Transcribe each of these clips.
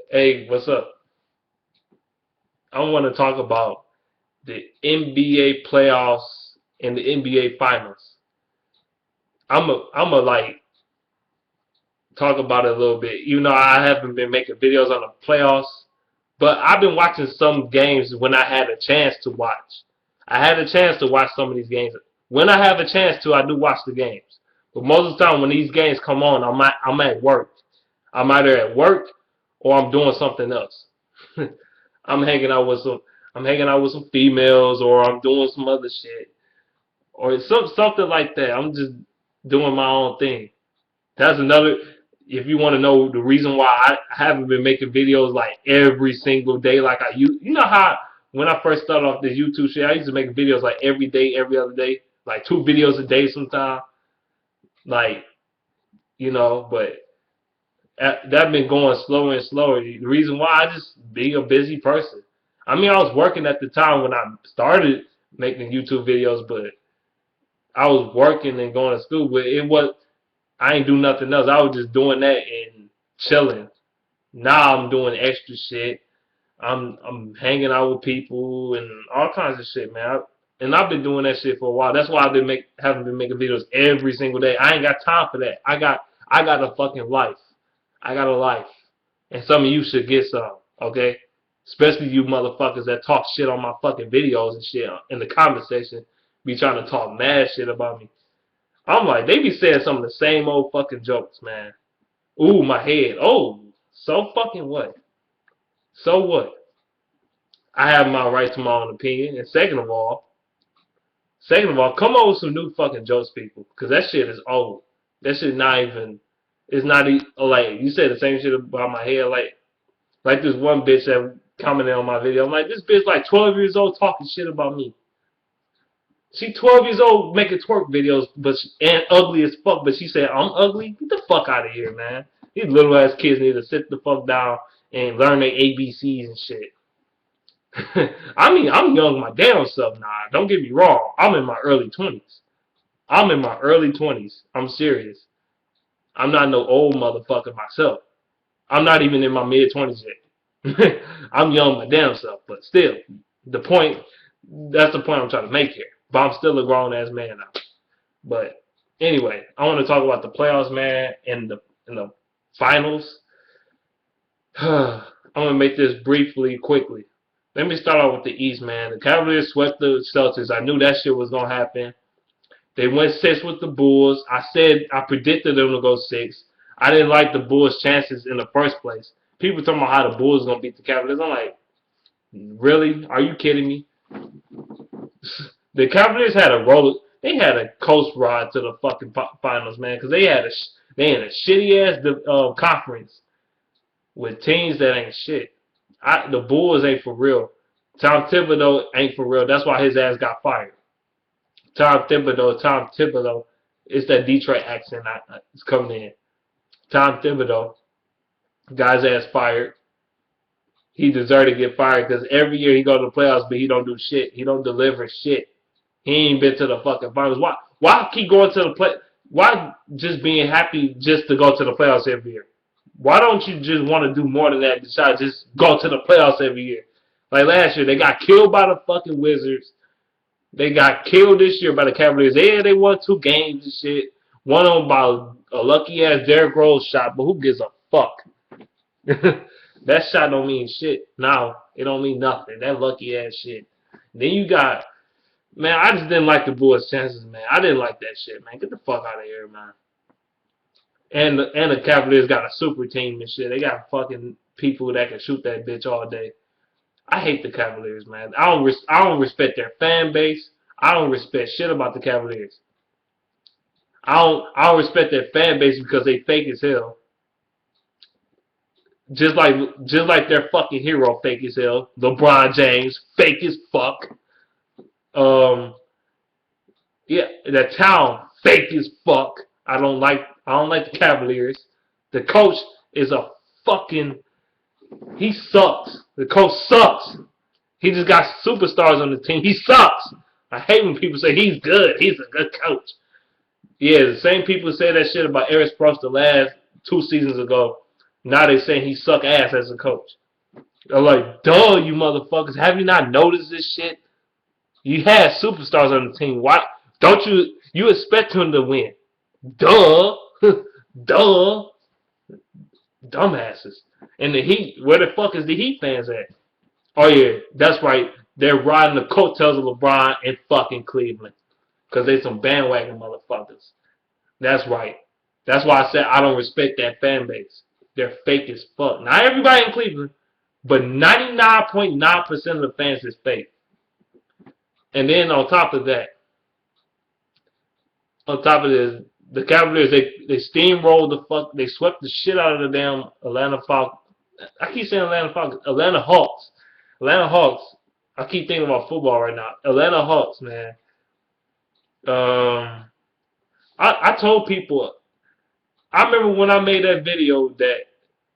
Hey, what's up? I want to talk about the NBA playoffs and the NBA finals. I'm a like talk about it a little bit. Even though I haven't been making videos on the playoffs, but I've been watching some games when I had a chance to watch. I had a chance to watch some of these games. When I have a chance to, I do watch the games. But most of the time, when these games come on, I'm at work. I'm either at work or I'm doing something else. I'm hanging out with some I'm hanging out with some females or I'm doing some other shit or something like that. I'm just doing my own thing. That's another. If you want to know the reason why I haven't been making videos like every single day, like you know how when I first started off this YouTube shit, I used to make videos like every day, every other day, like 2 videos a day sometimes, like but that been going slower and slower. The reason why I just being a busy person. I mean, I was working at the time when I started making YouTube videos, but I was working and going to school. But it was I ain't do nothing else. I was just doing that and chilling. Now I'm doing extra shit. I'm hanging out with people and all kinds of shit, man. And I've been doing that shit for a while. That's why haven't been making videos every single day. I ain't got time for that. I got a fucking life. I got a life. And some of you should get some, okay? Especially you motherfuckers that talk shit on my fucking videos and shit in the comment section. Be trying to talk mad shit about me. I'm like, they be saying some of the same old fucking jokes, man. Ooh, my head. Oh, so fucking what? So what? I have my right to my own opinion. And second of all, come up with some new fucking jokes, people. Because that shit is old. That shit not even, it's not even, like, you said the same shit about my hair. Like this one bitch that commented on my video. I'm like, this bitch like 12 years old talking shit about me. She 12 years old making twerk videos, and ugly as fuck. But she said I'm ugly. Get the fuck out of here, man. These little ass kids need to sit the fuck down and learn their ABCs and shit. I mean, I'm young my damn self now. Don't get me wrong. I'm in my early 20s. I'm in my early 20s. I'm serious. I'm not no old motherfucker myself. I'm not even in my mid 20s yet. I'm young my damn self, but still, the point. That's the point I'm trying to make here. But I'm still a grown ass man now. But anyway, I want to talk about the playoffs, man, and the finals. I'm gonna make this quickly. Let me start off with the East, man. The Cavaliers swept the Celtics. I knew that shit was gonna happen. They went six with the Bulls. I predicted them to go six. I didn't like the Bulls' chances in the first place. People talking about how the Bulls gonna beat the Cavaliers. I'm like, really? Are you kidding me? The Cavaliers had a roller. They had a coast ride to the fucking finals, man, because they had a shitty ass conference with teams that ain't shit. The Bulls ain't for real. Tom Thibodeau ain't for real. That's why his ass got fired. Tom Thibodeau. It's that Detroit accent that's coming in. Tom Thibodeau got his ass fired. He deserved to get fired because every year he go to the playoffs, but he don't do shit. He don't deliver shit. He ain't been to the fucking finals. Why keep going to the play? Why just being happy just to go to the playoffs every year? Why don't you just want to do more than that besides just go to the playoffs every year? Like last year, they got killed by the fucking Wizards. They got killed this year by the Cavaliers. Yeah, they won 2 games and shit. One of them by a lucky ass Derrick Rose shot, but who gives a fuck? That shot don't mean shit. Now it don't mean nothing. That lucky ass shit. Then you got, man, I just didn't like the Bulls' chances, man. I didn't like that shit, man. Get the fuck out of here, man. And the Cavaliers got a super team and shit. They got fucking people that can shoot that bitch all day. I hate the Cavaliers, man. I don't respect their fan base. I don't respect shit about the Cavaliers. I don't respect their fan base because they fake as hell. Just like their fucking hero fake as hell. LeBron James, fake as fuck. Um yeah, the town fake as fuck. I don't like the Cavaliers. The coach is a fucking he sucks. The coach sucks. He just got superstars on the team. He sucks. I hate when people say he's good. He's a good coach. Yeah, the same people say that shit about Eric Sprost the last 2 seasons ago. Now they saying he suck ass as a coach. I'm like, duh, you motherfuckers. Have you not noticed this shit? You had superstars on the team. Why don't you expect him to win? Duh. Duh. Dumbasses. And the Heat, where the fuck is the Heat fans at? Oh yeah, that's right. They're riding the coattails of LeBron in fucking Cleveland. Because they some bandwagon motherfuckers. That's right. That's why I said I don't respect that fan base. They're fake as fuck. Not everybody in Cleveland, but 99.9% of the fans is fake. And then on top of this, the Cavaliers, they steamrolled the fuck, they swept the shit out of the damn Atlanta Falcons. I keep saying Atlanta Falcons, Atlanta Hawks. Atlanta Hawks. I keep thinking about football right now. Atlanta Hawks, man. I told people, I remember when I made that video that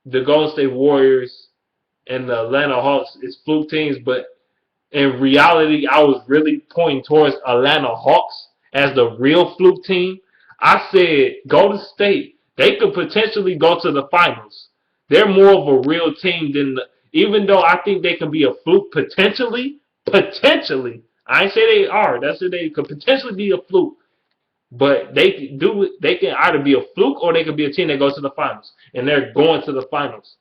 the Golden State Warriors and the Atlanta Hawks is fluke teams, but in reality, I was really pointing towards Atlanta Hawks as the real fluke team. I said Golden State, they could potentially go to the finals. They're more of a real team than even though I think they can be a fluke potentially. I ain't say they are. That's it. They could potentially be a fluke. But they can either be a fluke or they could be a team that goes to the finals. And they're going to the finals.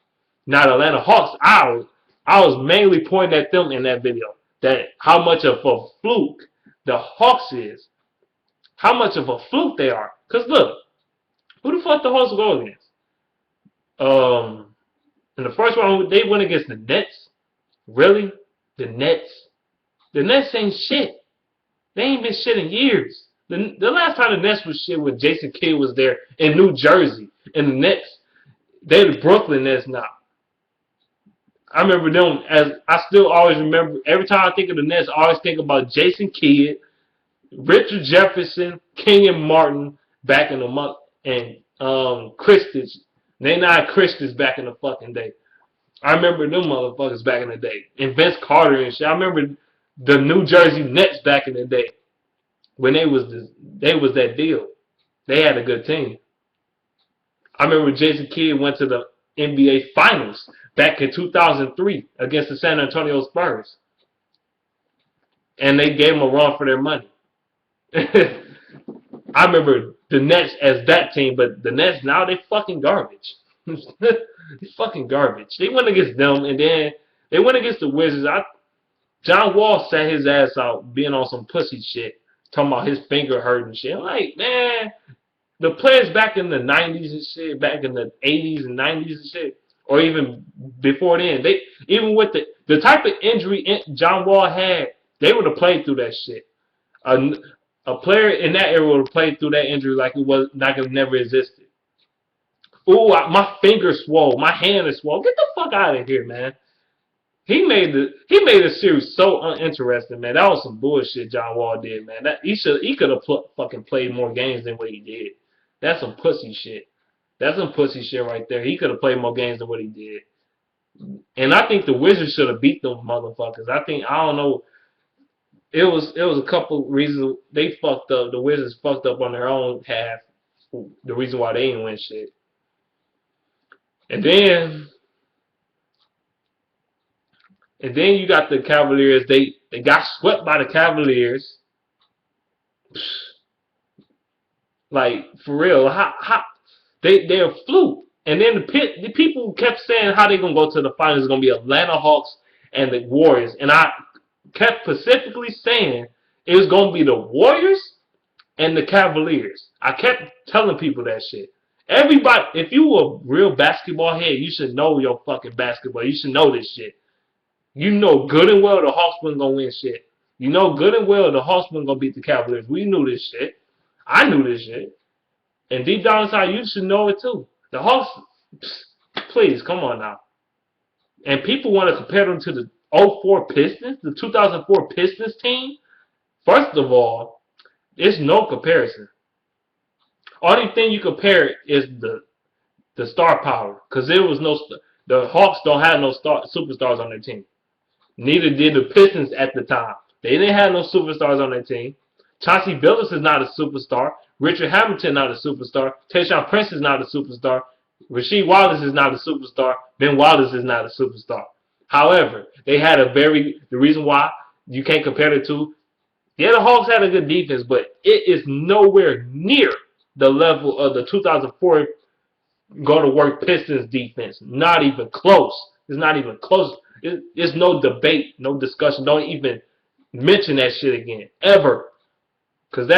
Now the Atlanta Hawks, I was mainly pointing at them in that video. That how much of a fluke the Hawks is. How much of a fluke they are. Because look, who the fuck the Hawks go against? In the first round, they went against the Nets. Really? The Nets? The Nets ain't shit. They ain't been shit in years. The last time the Nets was shit when Jason Kidd was there in New Jersey. And the Nets, they're the Brooklyn Nets now. I remember them as I still always remember. Every time I think of the Nets, I always think about Jason Kidd, Richard Jefferson, Kenyon Martin back in the month, and Christich. They not Christich back in the fucking day. I remember them motherfuckers back in the day. And Vince Carter and shit. I remember the New Jersey Nets back in the day when they was that deal. They had a good team. I remember Jason Kidd went to the NBA Finals back in 2003 against the San Antonio Spurs. And they gave them a run for their money. I remember the Nets as that team, but the Nets now, they fucking garbage. They fucking garbage. They went against them, and then they went against the Wizards. John Wall sat his ass out being on some pussy shit, talking about his finger hurting shit. I'm like, man, the players back in the 90s and shit, back in the 80s and 90s and shit, or even before then, they even with the type of injury John Wall had, they would have played through that shit. A player in that era would have played through that injury like it never existed. Ooh, my finger swole, my hand is swole. Get the fuck out of here, man. He made the series so uninteresting, man. That was some bullshit John Wall did, man. He could have fucking played more games than what he did. That's some pussy shit. That's some pussy shit right there. He could have played more games than what he did. And I think the Wizards should have beat them motherfuckers. I don't know. It was a couple reasons they fucked up. The Wizards fucked up on their own half. The reason why they didn't win shit. And then you got the Cavaliers. They got swept by the Cavaliers. Like, for real, how they're a fluke. And then the people kept saying how they gonna go to the finals is gonna be Atlanta Hawks and the Warriors. And I kept specifically saying it was gonna be the Warriors and the Cavaliers. I kept telling people that shit. Everybody, if you a real basketball head, you should know your fucking basketball. You should know this shit. You know good and well the Hawks weren't gonna win shit. You know good and well the Hawks weren't gonna beat the Cavaliers. We knew this shit. I knew this shit. And deep down inside, you should know it too. The Hawks, please, come on now. And people want to compare them to the 2004 Pistons, the 2004 Pistons team. First of all, there's no comparison. Only thing you compare is the star power, because the Hawks don't have no superstars on their team. Neither did the Pistons at the time. They didn't have no superstars on their team. Chauncey Billups is not a superstar. Richard Hamilton not a superstar. Tayshaun Prince is not a superstar. Rasheed Wallace is not a superstar. Ben Wallace is not a superstar. However, they had the reason why you can't compare the two. Yeah, the Hawks had a good defense, but it is nowhere near the level of the 2004 go to work Pistons defense. Not even close. It's not even close. There's no debate, no discussion. Don't even mention that shit again. Ever. Because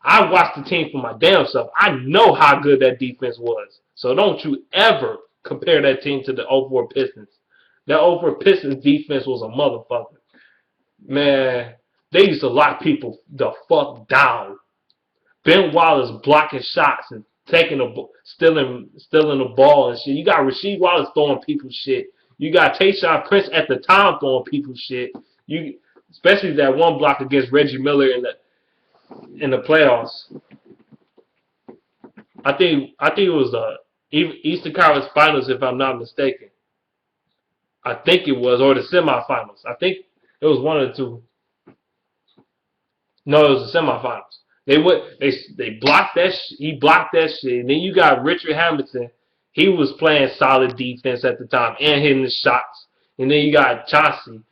I watched the team for my damn self. I know how good that defense was. So don't you ever compare that team to the 04 Pistons. That 04 Pistons defense was a motherfucker. Man, they used to lock people the fuck down. Ben Wallace blocking shots and stealing the ball and shit. You got Rasheed Wallace throwing people shit. You got Tayshaun Prince at the time throwing people shit. Especially that one block against Reggie Miller in the playoffs. I think it was the Eastern Conference Finals, if I'm not mistaken. I think it was, or the semifinals. I think it was one of the two. No, it was the semifinals. They blocked that. He blocked that shit. And then you got Richard Hamilton. He was playing solid defense at the time and hitting the shots. And then you got Chauncey.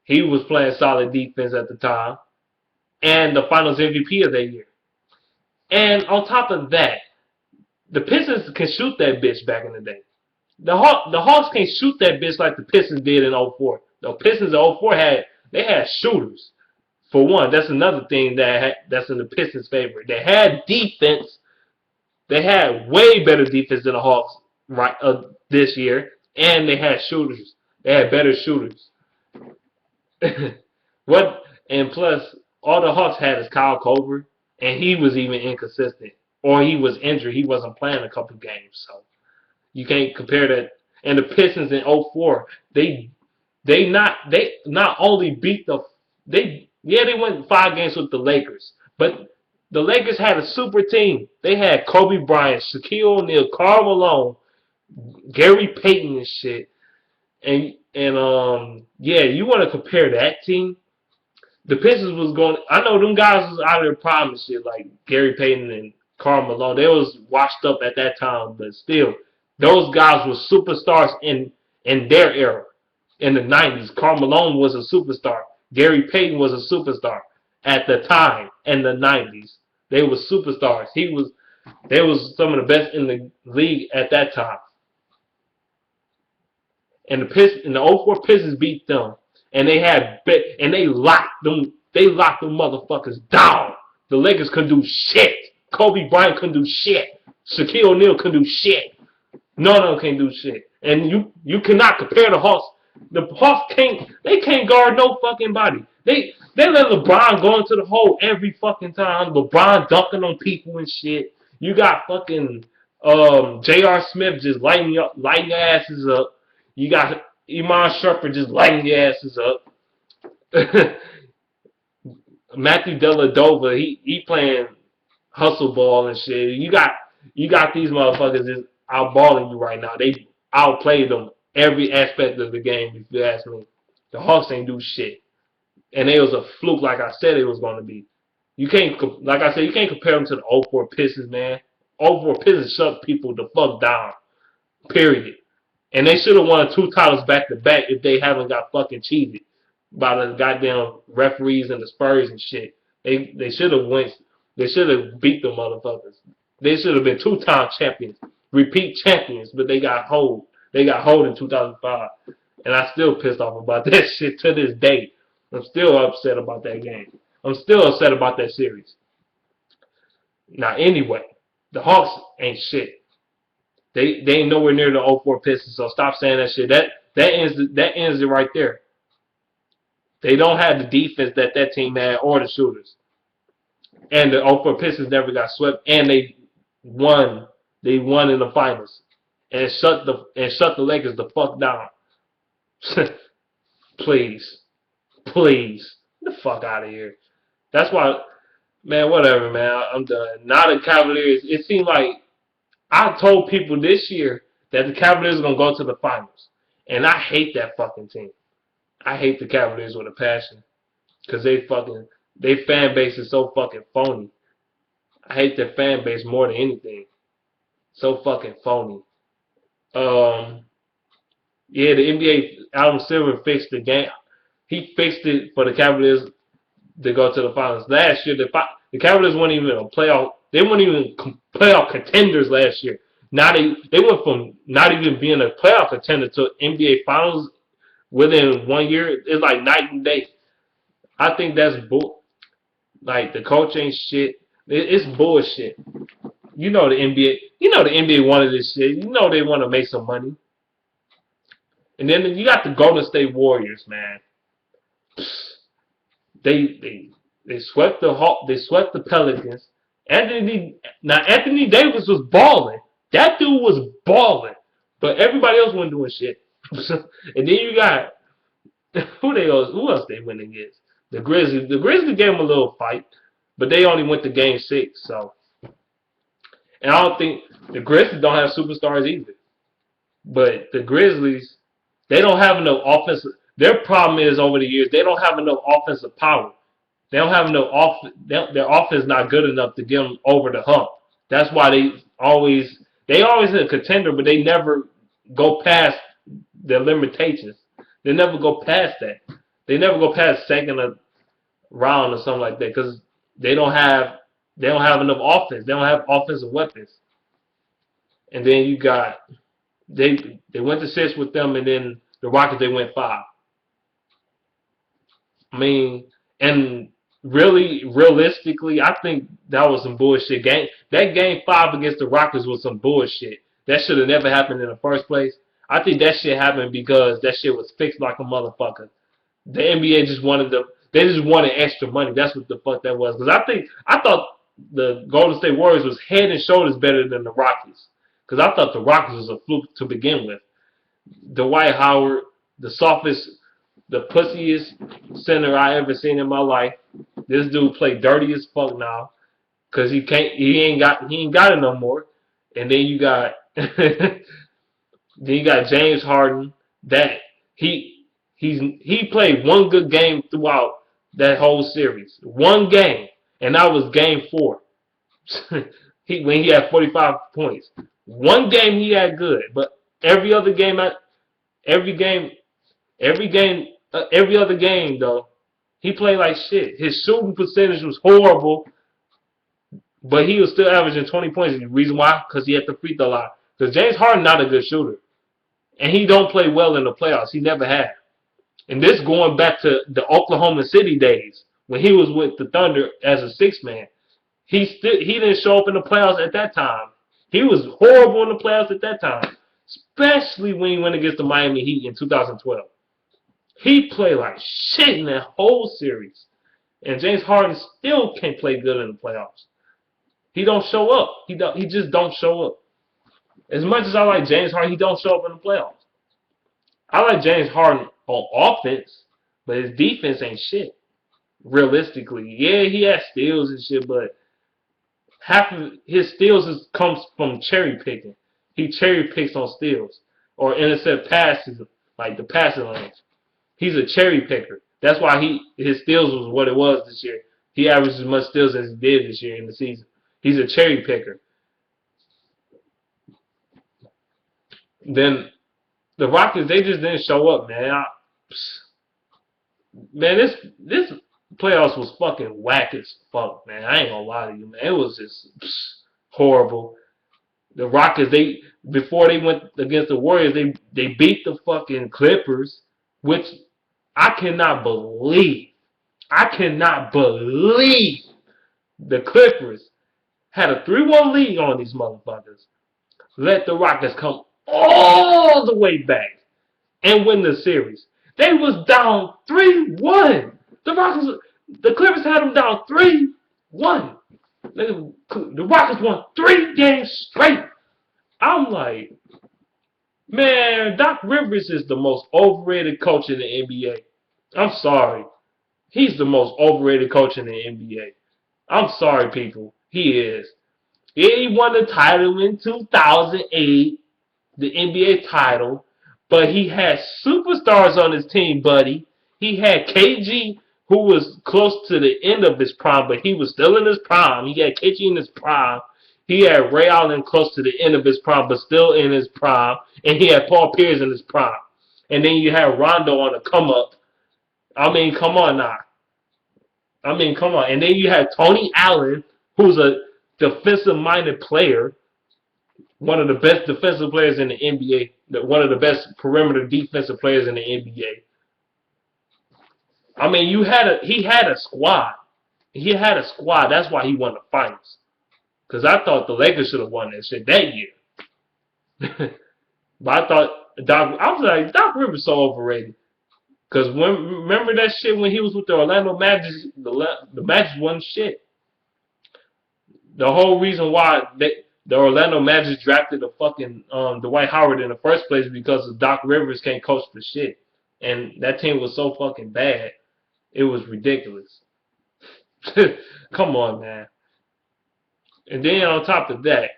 He was playing solid defense at the time and the Finals MVP of that year. And on top of that, the Pistons can shoot that bitch back in the day. The Hawks can't shoot that bitch like the Pistons did in 04. The Pistons in 04 had shooters. For one, that's another thing that's in the Pistons' favor. They had defense. They had way better defense than the Hawks this year, and they had shooters. They had better shooters. And plus, all the Hawks had is Kyle Korver, and he was even inconsistent, or he was injured. He wasn't playing a couple games, so you can't compare that. And the Pistons in 04, they not only beat they went 5 games with the Lakers, but the Lakers had a super team. They had Kobe Bryant, Shaquille O'Neal, Karl Malone, Gary Payton and shit. And you want to compare that team? The Pistons was going. I know them guys was out of their prime and shit, like Gary Payton and Karl Malone. They was washed up at that time, but still, those guys were superstars in their era. In the 90s, Karl Malone was a superstar. Gary Payton was a superstar at the time in the 90s. They were superstars. They was some of the best in the league at that time. And the 04 Pistons beat them, and they locked them motherfuckers down. The Lakers couldn't do shit. Kobe Bryant couldn't do shit. Shaquille O'Neal couldn't do shit. None of them can't do shit. And you cannot compare the Hawks. The Hawks can't guard no fucking body. They let LeBron go into the hole every fucking time. LeBron dunking on people and shit. You got fucking J.R. Smith just lighting your asses up. You got Iman Shumpert just lighting your asses up. Matthew Dellavedova, he playing hustle ball and shit. You got these motherfuckers just outballing you right now. They outplayed them every aspect of the game, if you ask me. The Hawks ain't do shit. And it was a fluke, like I said it was going to be. You can't compare them to the 04 Pistons, man. 04 Pistons shut people the fuck down. Period. And they should have won 2 titles back to back if they haven't got fucking cheated by the goddamn referees and the Spurs and shit. They should have went. They should have beat the motherfuckers. They should have been 2-time champions, repeat champions, but they got hold. They got hold in 2005, and I'm still pissed off about that shit to this day. I'm still upset about that game. I'm still upset about that series. Now, anyway, the Hawks ain't shit. They ain't nowhere near the 04 Pistons, so stop saying that shit. That ends it right there. They don't have the defense that team had or the shooters. And the 04 Pistons never got swept, and they won. They won in the finals and shut the Lakers the fuck down. Please, get the fuck out of here. That's why, man. Whatever, man. I'm done. Now the Cavaliers. It seemed like I told people this year that the Cavaliers are gonna go to the finals, and I hate that fucking team. I hate the Cavaliers with a passion, cause their fan base is so fucking phony. I hate their fan base more than anything. So fucking phony. Um, yeah, the NBA, Adam Silver fixed the game. He fixed it for the Cavaliers to go to the finals. Last year, the Cavaliers weren't even a playoff. They weren't even playoff contenders last year. Now they went from not even being a playoff contender to NBA finals within 1 year. It's like night and day. I think that's bull. Like the coach ain't shit. It's bullshit. You know the NBA. You know the NBA wanted this shit. You know they want to make some money. And then you got the Golden State Warriors, man. They swept the Pelicans. Anthony Davis was balling. That dude was balling, but everybody else wasn't doing shit. And then you got who else they went against? The Grizzlies. The Grizzlies gave them a little fight, but they only went to Game 6. So, and I don't think the Grizzlies don't have superstars either. But the Grizzlies, they don't have enough offensive. Their problem is over the years they don't have enough offensive power. They don't have enough their offense is not good enough to get them over the hump. That's why they always a contender, but they never go past their limitations. They never go past that. They never go past second round or something like that because they don't have enough offense. They don't have offensive weapons. And then you got they went to 6 with them, and then the Rockets they went 5. I mean, and realistically, I think that was some bullshit. That game 5 against the Rockets was some bullshit. That should have never happened in the first place. I think that shit happened because that shit was fixed like a motherfucker. The NBA just wanted they just wanted extra money. That's what the fuck that was. Because I thought the Golden State Warriors was head and shoulders better than the Rockets. Because I thought the Rockets was a fluke to begin with. Dwight Howard, the softest, the pussiest center I ever seen in my life. This dude play dirty as fuck now, cause he ain't got it no more. And then you got James Harden. That he played one good game throughout that whole series. One game, and that was game 4. When he had 45 points. One game he had good, but every other game though, he played like shit. His shooting percentage was horrible, but he was still averaging 20 points. And the reason why? Because he had the free throw line. Because James Harden not a good shooter, and he don't play well in the playoffs. He never had. And this going back to the Oklahoma City days when he was with the Thunder as a 6-man. He didn't show up in the playoffs at that time. He was horrible in the playoffs at that time, especially when he went against the Miami Heat in 2012. He played like shit in that whole series. And James Harden still can't play good in the playoffs. He don't show up. He just don't show up. As much as I like James Harden, he don't show up in the playoffs. I like James Harden on offense, but his defense ain't shit. Realistically. Yeah, he has steals and shit, but half of his steals comes from cherry picking. He cherry picks on steals or intercept passes, like the passing lanes. He's a cherry picker. That's why his steals was what it was this year. He averaged as much steals as he did this year in the season. He's a cherry picker. Then the Rockets, they just didn't show up, man. This playoffs was fucking whack as fuck, man. I ain't gonna lie to you, man. It was just horrible. The Rockets, before they went against the Warriors, they beat the fucking Clippers, which I cannot believe the Clippers had a 3-1 lead on these motherfuckers. Let the Rockets come all the way back and win the series. They was down 3-1. The Clippers had them down 3-1. The Rockets won 3 games straight. I'm like, man, Doc Rivers is the most overrated coach in the NBA. I'm sorry. He's the most overrated coach in the NBA. I'm sorry, people. He is. Yeah, he won the title in 2008, the NBA title, but he had superstars on his team, buddy. He had KG, who was close to the end of his prime, but he was still in his prime. He had KG in his prime. He had Ray Allen close to the end of his prime, but still in his prime, and he had Paul Pierce in his prime. And then you had Rondo on the come up. I mean, come on now. I mean, come on. And then you had Tony Allen, who's a defensive-minded player, one of the best defensive players in the NBA, one of the best perimeter defensive players in the NBA. I mean, he had a squad. He had a squad. That's why he won the finals. Because I thought the Lakers should have won that shit that year. But I thought I was like, Doc Rivers so overrated. Because remember that shit when he was with the Orlando Magic, the Magic wasn't shit. The whole reason why the Orlando Magic drafted the fucking Dwight Howard in the first place is because Doc Rivers can't coach the shit. And that team was so fucking bad. It was ridiculous. Come on, man. And then on top of that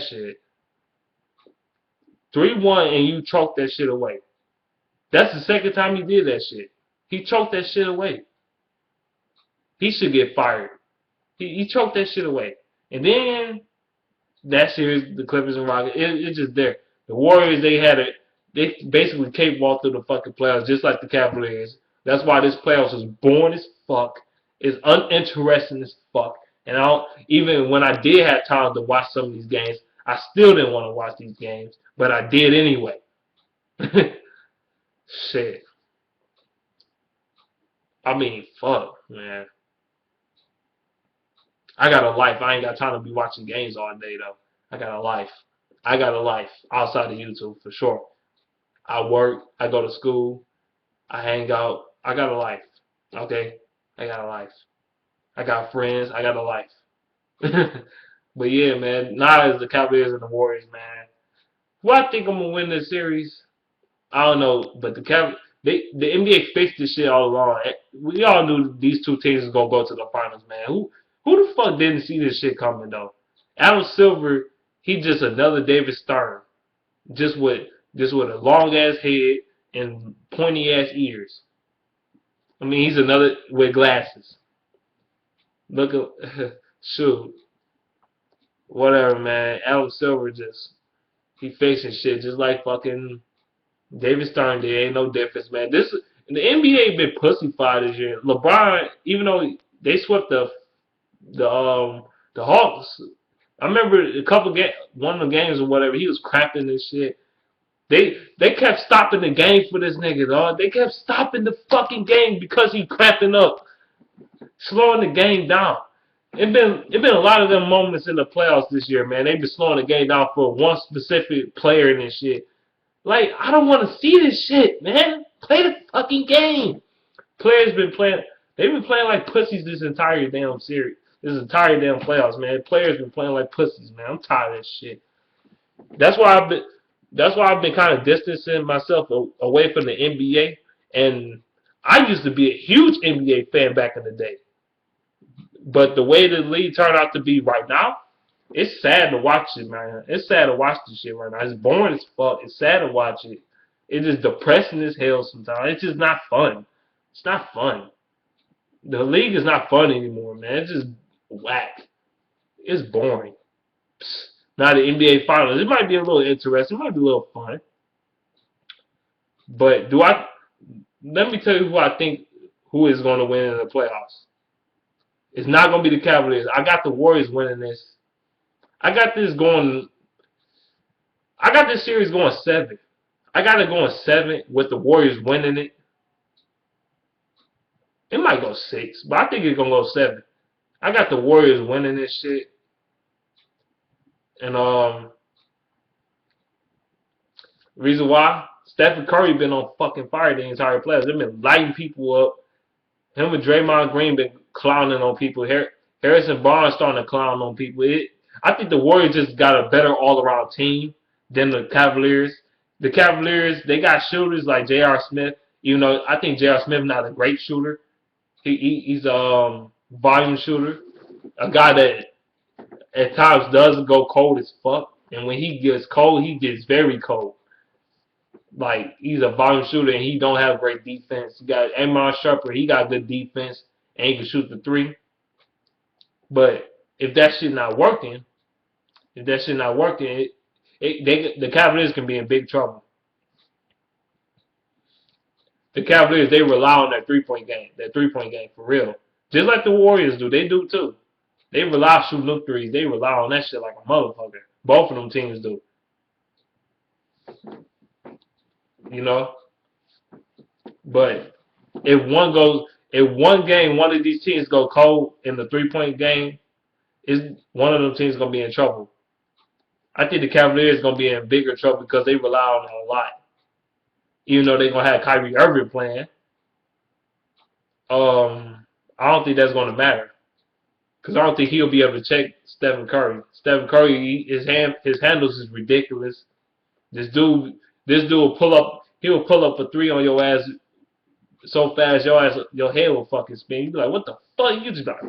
shit, 3-1 and you choked that shit away. That's the second time he did that shit. He choked that shit away. He should get fired. He choked that shit away. And then that series, the Clippers and Rockets, it's just there. The Warriors, they basically cakewalked through the fucking playoffs just like the Cavaliers. That's why this playoffs is boring as fuck. It's uninteresting as fuck. And even when I did have time to watch some of these games, I still didn't want to watch these games. But I did anyway. Shit. I mean, fuck, man. I got a life. I ain't got time to be watching games all day, though. I got a life. I got a life outside of YouTube, for sure. I work. I go to school. I hang out. I got a life. Okay? I got a life. I got friends. I got a life. But yeah, man. Not as the Cavaliers and the Warriors, man. Who I think I'm going to win this series? I don't know, but the NBA fixed this shit all along. We all knew these two teams was gonna go to the finals, man. Who the fuck didn't see this shit coming though? Adam Silver, he just another David Stern, just with a long ass head and pointy ass ears. I mean, he's another with glasses. Look at shoot, whatever, man. Adam Silver he fixing shit just like fucking David Stern did. Ain't no difference, man. The NBA been pussyfied this year. LeBron, even though they swept the Hawks, I remember one of the games or whatever, he was crapping this shit. They kept stopping the game for this nigga, dog. They kept stopping the fucking game because he crapping up, slowing the game down. It been a lot of them moments in the playoffs this year, man. They've been slowing the game down for one specific player and this shit. Like, I don't want to see this shit, man. Play the fucking game. They've been playing like pussies this entire damn series. This entire damn playoffs, man. Players been playing like pussies, man. I'm tired of this shit. That's why I've been kind of distancing myself away from the NBA. And I used to be a huge NBA fan back in the day. But the way the league turned out to be right now, it's sad to watch it, man. It's sad to watch this shit right now. It's boring as fuck. It's sad to watch it. It is depressing as hell sometimes. It's just not fun. It's not fun. The league is not fun anymore, man. It's just whack. It's boring. Now the NBA Finals, it might be a little interesting. It might be a little fun. But let me tell you who is going to win in the playoffs. It's not going to be the Cavaliers. I got the Warriors winning this. I got this series going 7. I got it going 7 with the Warriors winning it. It might go 6, but I think it's going to go 7. I got the Warriors winning this shit. And reason why? Stephen Curry been on fucking fire the entire playoffs. They've been lighting people up. Him and Draymond Green been clowning on people. Harrison Barnes starting to clown on people. I think the Warriors just got a better all-around team than the Cavaliers. The Cavaliers, they got shooters like J.R. Smith. Even though I think J.R. Smith not a great shooter. He's a volume shooter. A guy that at times does go cold as fuck. And when he gets cold, he gets very cold. Like, he's a volume shooter and he don't have great defense. You got Amon Sharper. He got good defense and he can shoot the 3. But if that shit not working, the Cavaliers can be in big trouble. The Cavaliers, they rely on that 3-point game, for real. Just like the Warriors do, they do too. They rely on shooting up threes. They rely on that shit like a motherfucker. Both of them teams do. You know? But if one game, one of these teams go cold in the 3-point game, is one of them teams gonna be in trouble. I think the Cavaliers gonna be in bigger trouble because they rely on it a lot. Even though they're gonna have Kyrie Irving playing, I don't think that's gonna matter. Because I don't think he'll be able to check Stephen Curry. Stephen Curry, his handles is ridiculous. This dude will pull up. He'll pull up a three on your ass so fast your head will fucking spin. You be like, what the fuck? You just like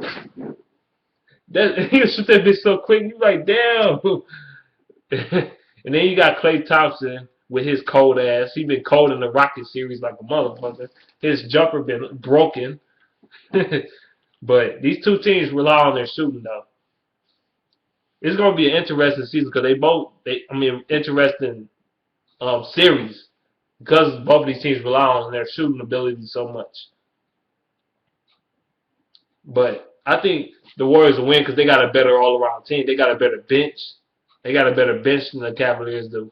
that. He'll shoot that bitch so quick. You like, damn. And then you got Klay Thompson with his cold ass. He been cold in the Rocket series like a motherfucker. His jumper been broken. But these two teams rely on their shooting though. It's gonna be an interesting season because interesting series because both of these teams rely on their shooting ability so much. But I think the Warriors will win because they got a better all-around team. They got a better bench. They got a better bench than the Cavaliers do.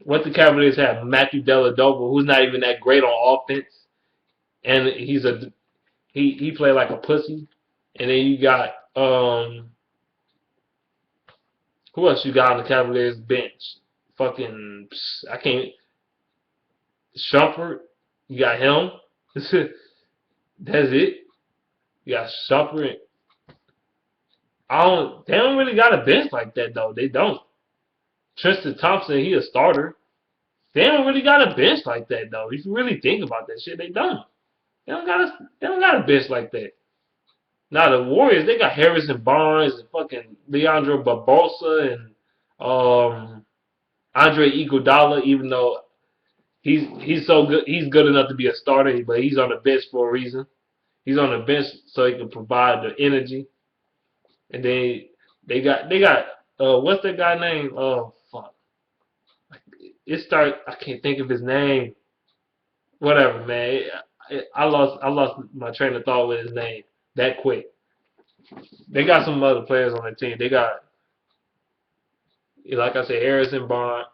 What the Cavaliers have, Matthew Dellavedova, who's not even that great on offense, and he played like a pussy. And then you got who else you got on the Cavaliers bench? Fucking I can't. Shumpert, you got him. That's it. You got Shumpert. They don't really got a bench like that though. They don't. Tristan Thompson, he a starter. They don't really got a bench like that though. If you really think about that shit, they don't. They don't got a bench like that. Now the Warriors, they got Harrison Barnes and fucking Leandro Barbosa and Andre Iguodala. Even though he's so good, he's good enough to be a starter, but he's on the bench for a reason. He's on the bench so he can provide the energy. And then they got what's that guy name? Oh fuck, I can't think of his name. Whatever, man. I lost my train of thought with his name that quick. They got some other players on their team. They got, like I said, Harrison Barnes.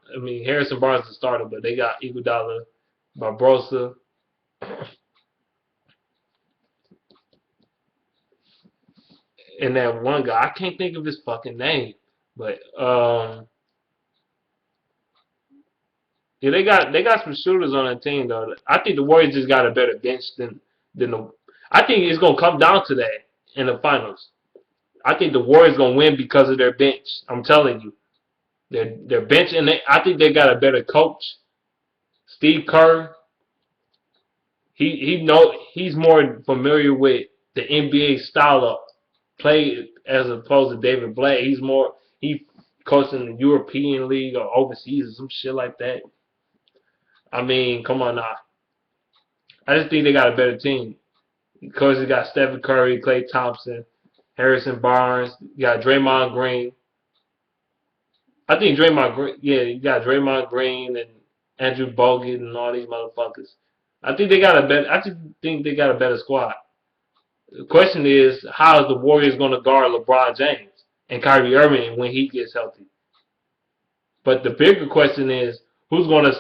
Harrison Barnes is the starter, but they got Iguodala, Barbosa, and that one guy. I can't think of his fucking name, but yeah, they got some shooters on that team though. I think the Warriors just got a better bench than the. I think it's gonna come down to that in the finals. I think the Warriors gonna win because of their bench. I'm telling you, their bench, and I think they got a better coach. Steve Kerr. He's more familiar with the NBA style of play as opposed to David Blatt. He coached in the European League or overseas or some shit like that. Come on now. I just think they got a better team. Because you got Stephen Curry, Klay Thompson, Harrison Barnes, you got Draymond Green. I think you got Draymond Green and Andrew Bogut and all these motherfuckers. I think they got a better squad. The question is, how is the Warriors going to guard LeBron James and Kyrie Irving when he gets healthy? But the bigger question is, who's going to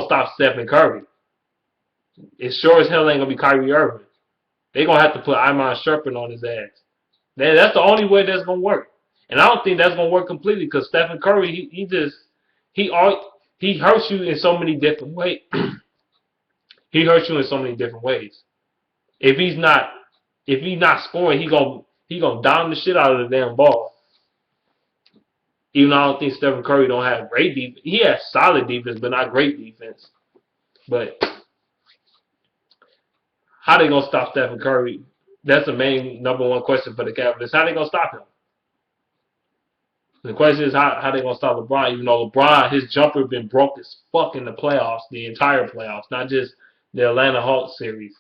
stop Stephen Curry? It sure as hell ain't going to be Kyrie Irving. They're going to have to put Iman Shumpert on his ass. That's the only way that's going to work. And I don't think that's going to work completely because Stephen Curry, he hurts you in so many different ways. He hurts you in so many different ways. If he's not scoring, he gonna down the shit out of the damn ball. Even though I don't think Stephen Curry don't have great defense. He has solid defense, but not great defense. But how they gonna stop Stephen Curry? That's the main number one question for the Cavaliers. How they gonna stop him? The question is how they gonna stop LeBron? Even though LeBron, his jumper been broke as fuck in the playoffs, the entire playoffs, not just the Atlanta Hawks series,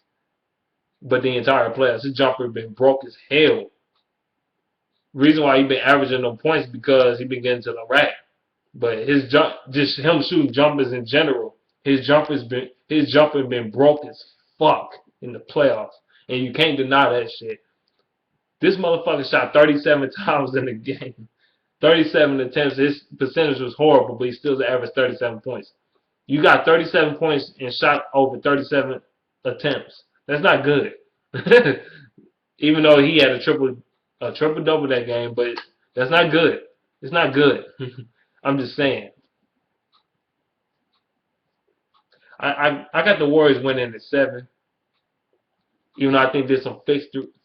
but the entire playoffs. His jumper been broke as hell. Reason why he been averaging them points because he been getting to the rack. But his jump, just him shooting jumpers in general, his jumper been broke as fuck in the playoffs, and you can't deny that shit. This motherfucker shot 37 times in the game, 37 attempts. His percentage was horrible, but he still averaged 37 points. You got 37 points and shot over 37 attempts. That's not good. Even though he had a triple double that game, but that's not good. It's not good. I'm just saying. I got the Warriors winning at 7. Even though I think there's some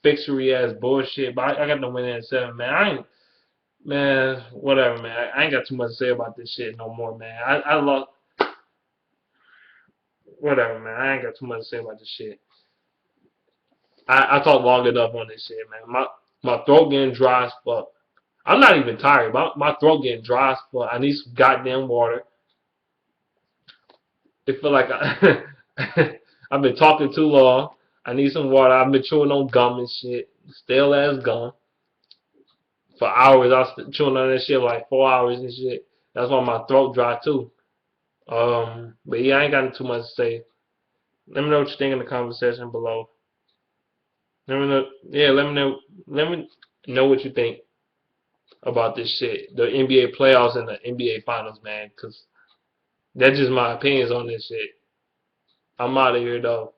fixery ass bullshit, but I got them winning at 7, man. Man, whatever, man. I ain't got too much to say about this shit no more, man. I love whatever, man. I ain't got too much to say about this shit. I talked long enough on this shit, man. My throat getting dry as fuck. I'm not even tired. My throat getting dry as fuck. I need some goddamn water. It feel like I've been talking too long. I need some water. I've been chewing on gum and shit. Stale ass gum. For hours. I was chewing on that shit like 4 hours and shit. That's why my throat dry too. But yeah, I ain't got too much to say. Let me know what you think in the comment section below. Let me know. Yeah, let me know. Let me know what you think about this shit. The NBA playoffs and the NBA finals, man. Cause that's just my opinions on this shit. I'm out of here though.